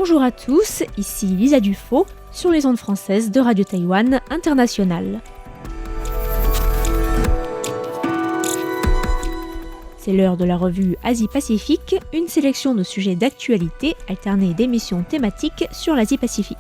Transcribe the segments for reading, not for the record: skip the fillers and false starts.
Bonjour à tous, ici Lisa Dufaux sur les ondes françaises de Radio Taïwan International. C'est l'heure de la revue Asie-Pacifique, une sélection de sujets d'actualité alternée d'émissions thématiques sur l'Asie-Pacifique.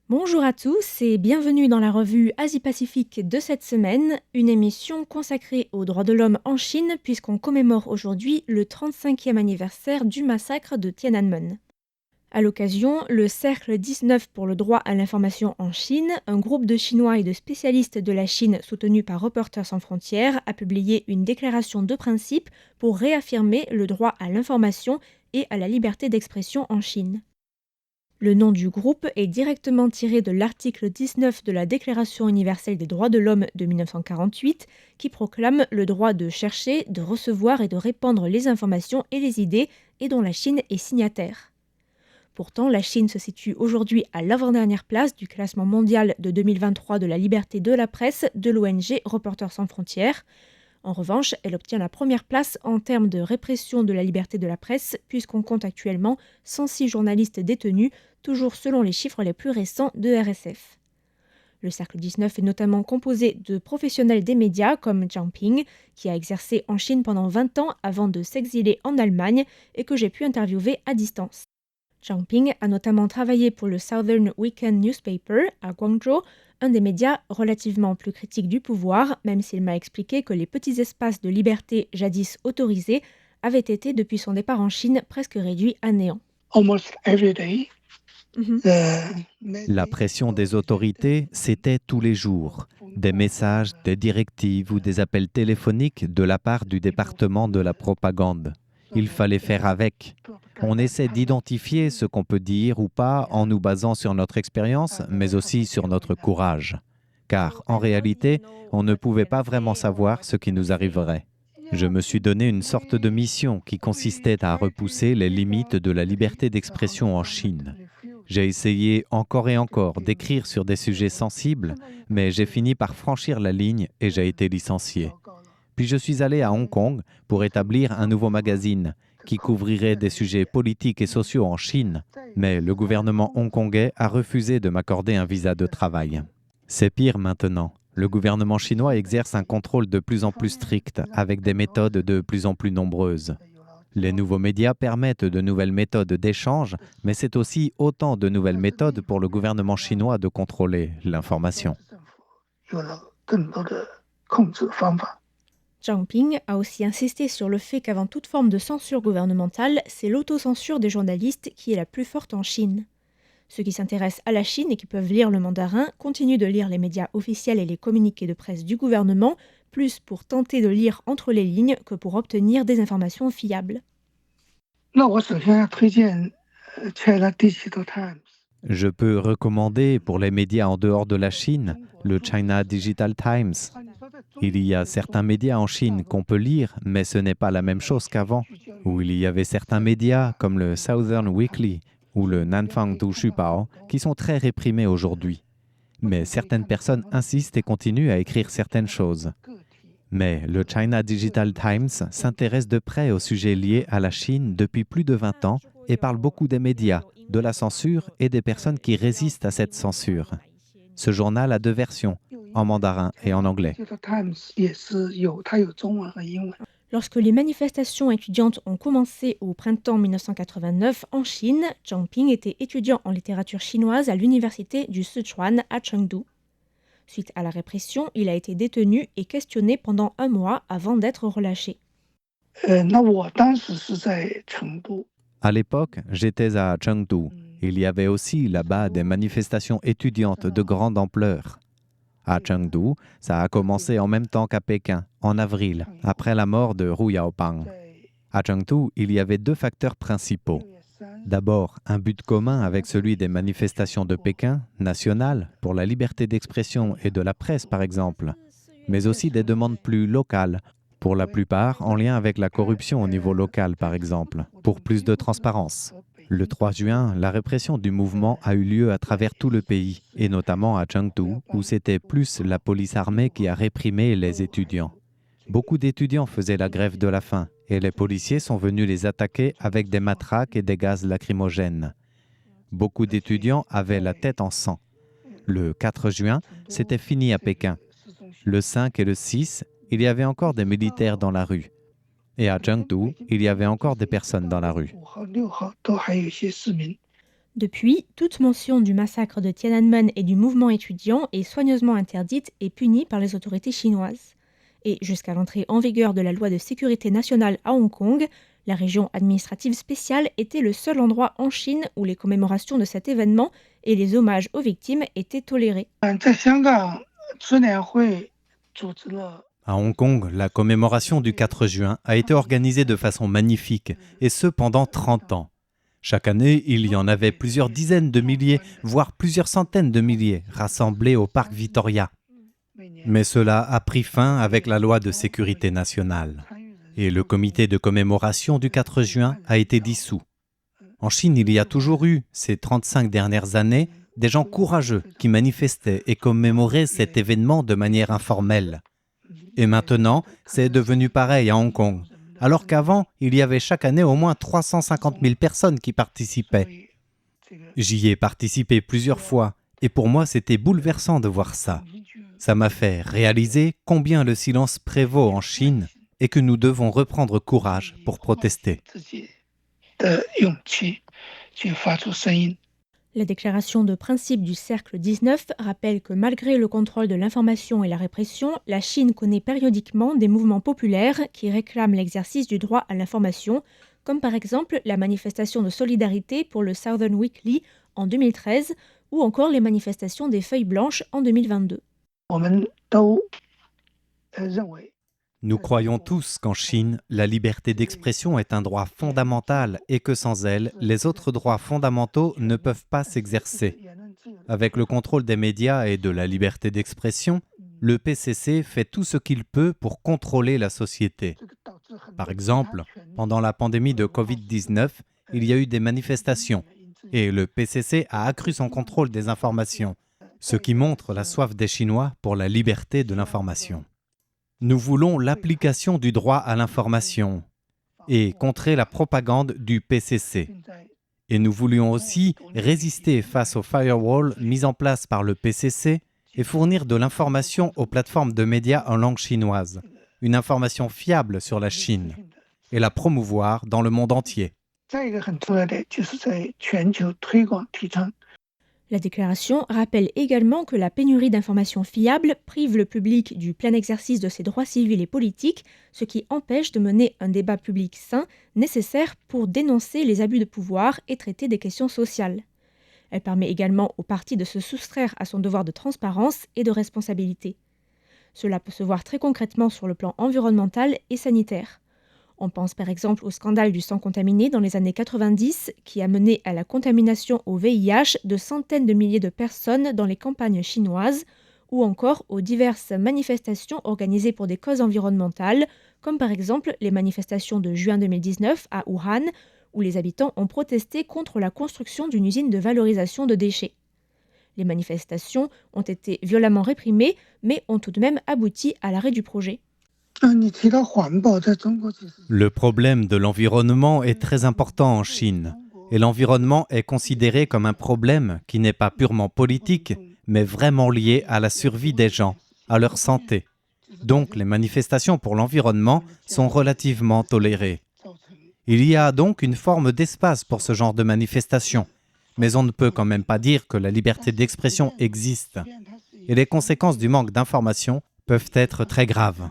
Bonjour à tous et bienvenue dans la revue Asie-Pacifique de cette semaine, une émission consacrée aux droits de l'homme en Chine puisqu'on commémore aujourd'hui le 35e anniversaire du massacre de Tiananmen. À l'occasion, le Cercle 19 pour le droit à l'information en Chine, un groupe de Chinois et de spécialistes de la Chine soutenu par Reporters sans frontières, a publié une déclaration de principe pour réaffirmer le droit à l'information et à la liberté d'expression en Chine. Le nom du groupe est directement tiré de l'article 19 de la Déclaration universelle des droits de l'homme de 1948 qui proclame le droit de chercher, de recevoir et de répandre les informations et les idées et dont la Chine est signataire. Pourtant, la Chine se situe aujourd'hui à l'avant-dernière place du classement mondial de 2023 de la liberté de la presse de l'ONG Reporters sans frontières. En revanche, elle obtient la première place en termes de répression de la liberté de la presse, puisqu'on compte actuellement 106 journalistes détenus, toujours selon les chiffres les plus récents de RSF. Le Cercle 19 est notamment composé de professionnels des médias comme Zhang Ping, qui a exercé en Chine pendant 20 ans avant de s'exiler en Allemagne et que j'ai pu interviewer à distance. Zhang Ping a notamment travaillé pour le Southern Weekend Newspaper à Guangzhou, un des médias relativement plus critiques du pouvoir, même s'il m'a expliqué que les petits espaces de liberté jadis autorisés avaient été, depuis son départ en Chine, presque réduits à néant. La pression des autorités, c'était tous les jours. Des messages, des directives ou des appels téléphoniques de la part du département de la propagande. Il fallait faire avec. On essaie d'identifier ce qu'on peut dire ou pas en nous basant sur notre expérience, mais aussi sur notre courage. Car, en réalité, on ne pouvait pas vraiment savoir ce qui nous arriverait. Je me suis donné une sorte de mission qui consistait à repousser les limites de la liberté d'expression en Chine. J'ai essayé encore et encore d'écrire sur des sujets sensibles, mais j'ai fini par franchir la ligne et j'ai été licencié. Puis je suis allé à Hong Kong pour établir un nouveau magazine qui couvrirait des sujets politiques et sociaux en Chine, mais le gouvernement hongkongais a refusé de m'accorder un visa de travail. C'est pire maintenant. Le gouvernement chinois exerce un contrôle de plus en plus strict, avec des méthodes de plus en plus nombreuses. Les nouveaux médias permettent de nouvelles méthodes d'échange, mais c'est aussi autant de nouvelles méthodes pour le gouvernement chinois de contrôler l'information. Zhang Ping a aussi insisté sur le fait qu'avant toute forme de censure gouvernementale, c'est l'autocensure des journalistes qui est la plus forte en Chine. Ceux qui s'intéressent à la Chine et qui peuvent lire le mandarin continuent de lire les médias officiels et les communiqués de presse du gouvernement, plus pour tenter de lire entre les lignes que pour obtenir des informations fiables. Je peux recommander pour les médias en dehors de la Chine le China Digital Times. Il y a certains médias en Chine qu'on peut lire, mais ce n'est pas la même chose qu'avant, où il y avait certains médias comme le Southern Weekly ou le Nanfang Du Shupao qui sont très réprimés aujourd'hui. Mais certaines personnes insistent et continuent à écrire certaines choses. Mais le China Digital Times s'intéresse de près aux sujets liés à la Chine depuis plus de 20 ans et parle beaucoup des médias, de la censure et des personnes qui résistent à cette censure. Ce journal a 2 versions, en mandarin et en anglais. Lorsque les manifestations étudiantes ont commencé au printemps 1989 en Chine, Zhang Ping était étudiant en littérature chinoise à l'université du Sichuan à Chengdu. Suite à la répression, il a été détenu et questionné pendant 1 mois avant d'être relâché. À l'époque, j'étais à Chengdu. Il y avait aussi là-bas des manifestations étudiantes de grande ampleur. À Chengdu, ça a commencé en même temps qu'à Pékin, en avril, après la mort de Hu Yaopang. À Chengdu, il y avait 2 facteurs principaux. D'abord, un but commun avec celui des manifestations de Pékin, nationales, pour la liberté d'expression et de la presse par exemple, mais aussi des demandes plus locales, pour la plupart en lien avec la corruption au niveau local par exemple, pour plus de transparence. Le 3 juin, la répression du mouvement a eu lieu à travers tout le pays, et notamment à Chengdu, où c'était plus la police armée qui a réprimé les étudiants. Beaucoup d'étudiants faisaient la grève de la faim, et les policiers sont venus les attaquer avec des matraques et des gaz lacrymogènes. Beaucoup d'étudiants avaient la tête en sang. Le 4 juin, c'était fini à Pékin. Le 5 et le 6, il y avait encore des militaires dans la rue. Et à Chengdu, il y avait encore des personnes dans la rue. Depuis, toute mention du massacre de Tiananmen et du mouvement étudiant est soigneusement interdite et punie par les autorités chinoises. Et jusqu'à l'entrée en vigueur de la loi de sécurité nationale à Hong Kong, la région administrative spéciale était le seul endroit en Chine où les commémorations de cet événement et les hommages aux victimes étaient tolérés. À Hong Kong, la commémoration du 4 juin a été organisée de façon magnifique, et ce pendant 30 ans. Chaque année, il y en avait plusieurs dizaines de milliers, voire plusieurs centaines de milliers, rassemblés au parc Victoria. Mais cela a pris fin avec la loi de sécurité nationale. Et le comité de commémoration du 4 juin a été dissous. En Chine, il y a toujours eu, ces 35 dernières années, des gens courageux qui manifestaient et commémoraient cet événement de manière informelle. Et maintenant, c'est devenu pareil à Hong Kong, alors qu'avant, il y avait chaque année au moins 350 000 personnes qui participaient. J'y ai participé plusieurs fois, et pour moi, c'était bouleversant de voir ça. Ça m'a fait réaliser combien le silence prévaut en Chine et que nous devons reprendre courage pour protester. La déclaration de principe du Cercle 19 rappelle que malgré le contrôle de l'information et la répression, la Chine connaît périodiquement des mouvements populaires qui réclament l'exercice du droit à l'information, comme par exemple la manifestation de solidarité pour le Southern Weekly en 2013 ou encore les manifestations des Feuilles Blanches en 2022. Nous croyons tous qu'en Chine, la liberté d'expression est un droit fondamental et que sans elle, les autres droits fondamentaux ne peuvent pas s'exercer. Avec le contrôle des médias et de la liberté d'expression, le PCC fait tout ce qu'il peut pour contrôler la société. Par exemple, pendant la pandémie de Covid-19, il y a eu des manifestations et le PCC a accru son contrôle des informations, ce qui montre la soif des Chinois pour la liberté de l'information. Nous voulons l'application du droit à l'information et contrer la propagande du PCC. Et nous voulions aussi résister face aux firewalls mis en place par le PCC et fournir de l'information aux plateformes de médias en langue chinoise, une information fiable sur la Chine, et la promouvoir dans le monde entier. La déclaration rappelle également que la pénurie d'informations fiables prive le public du plein exercice de ses droits civils et politiques, ce qui empêche de mener un débat public sain nécessaire pour dénoncer les abus de pouvoir et traiter des questions sociales. Elle permet également au parti de se soustraire à son devoir de transparence et de responsabilité. Cela peut se voir très concrètement sur le plan environnemental et sanitaire. On pense par exemple au scandale du sang contaminé dans les années 90 qui a mené à la contamination au VIH de centaines de milliers de personnes dans les campagnes chinoises ou encore aux diverses manifestations organisées pour des causes environnementales comme par exemple les manifestations de juin 2019 à Wuhan où les habitants ont protesté contre la construction d'une usine de valorisation de déchets. Les manifestations ont été violemment réprimées mais ont tout de même abouti à l'arrêt du projet. Le problème de l'environnement est très important en Chine, et l'environnement est considéré comme un problème qui n'est pas purement politique, mais vraiment lié à la survie des gens, à leur santé. Donc les manifestations pour l'environnement sont relativement tolérées. Il y a donc une forme d'espace pour ce genre de manifestations, mais on ne peut quand même pas dire que la liberté d'expression existe, et les conséquences du manque d'information peuvent être très graves.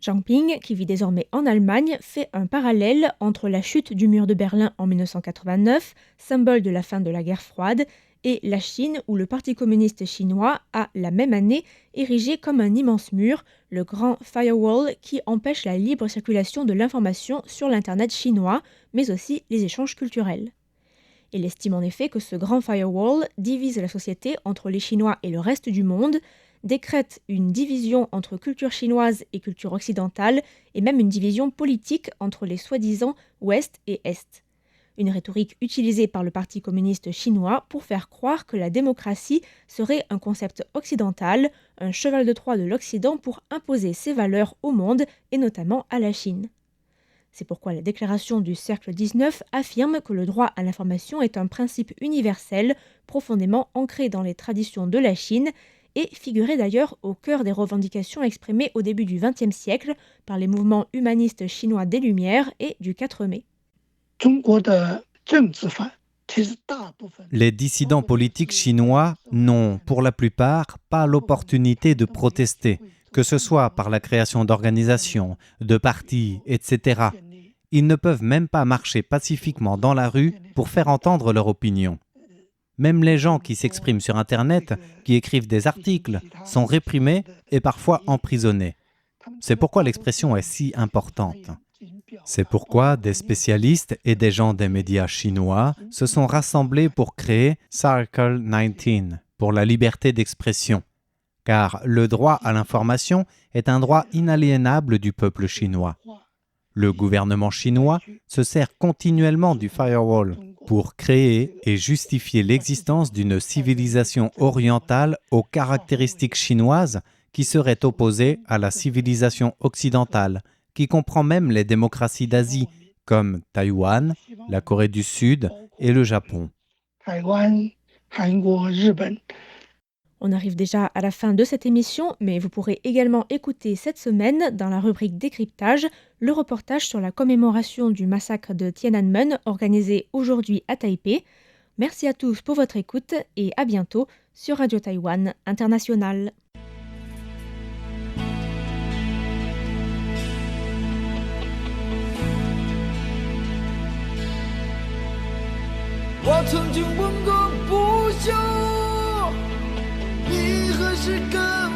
Zhang Ping, qui vit désormais en Allemagne, fait un parallèle entre la chute du mur de Berlin en 1989, symbole de la fin de la guerre froide, et la Chine où le Parti communiste chinois a, la même année, érigé comme un immense mur, le grand firewall qui empêche la libre circulation de l'information sur l'Internet chinois, mais aussi les échanges culturels. Il estime en effet que ce grand firewall divise la société entre les Chinois et le reste du monde, décrète une division entre culture chinoise et culture occidentale, et même une division politique entre les soi-disant Ouest et Est. Une rhétorique utilisée par le Parti communiste chinois pour faire croire que la démocratie serait un concept occidental, un cheval de Troie de l'Occident pour imposer ses valeurs au monde et notamment à la Chine. C'est pourquoi la déclaration du Cercle 19 affirme que le droit à l'information est un principe universel, profondément ancré dans les traditions de la Chine et figurait d'ailleurs au cœur des revendications exprimées au début du XXe siècle par les mouvements humanistes chinois des Lumières et du 4 mai. Les dissidents politiques chinois n'ont, pour la plupart, pas l'opportunité de protester, que ce soit par la création d'organisations, de partis, etc. Ils ne peuvent même pas marcher pacifiquement dans la rue pour faire entendre leur opinion. Même les gens qui s'expriment sur Internet, qui écrivent des articles, sont réprimés et parfois emprisonnés. C'est pourquoi l'expression est si importante. C'est pourquoi des spécialistes et des gens des médias chinois se sont rassemblés pour créer Circle 19 pour la liberté d'expression. Car le droit à l'information est un droit inaliénable du peuple chinois. Le gouvernement chinois se sert continuellement du firewall pour créer et justifier l'existence d'une civilisation orientale aux caractéristiques chinoises qui serait opposée à la civilisation occidentale, qui comprend même les démocraties d'Asie, comme Taïwan, la Corée du Sud et le Japon. On arrive déjà à la fin de cette émission, mais vous pourrez également écouter cette semaine, dans la rubrique Décryptage, le reportage sur la commémoration du massacre de Tiananmen organisé aujourd'hui à Taipei. Merci à tous pour votre écoute et à bientôt sur Radio Taïwan International. 我曾经问个不休，你何时跟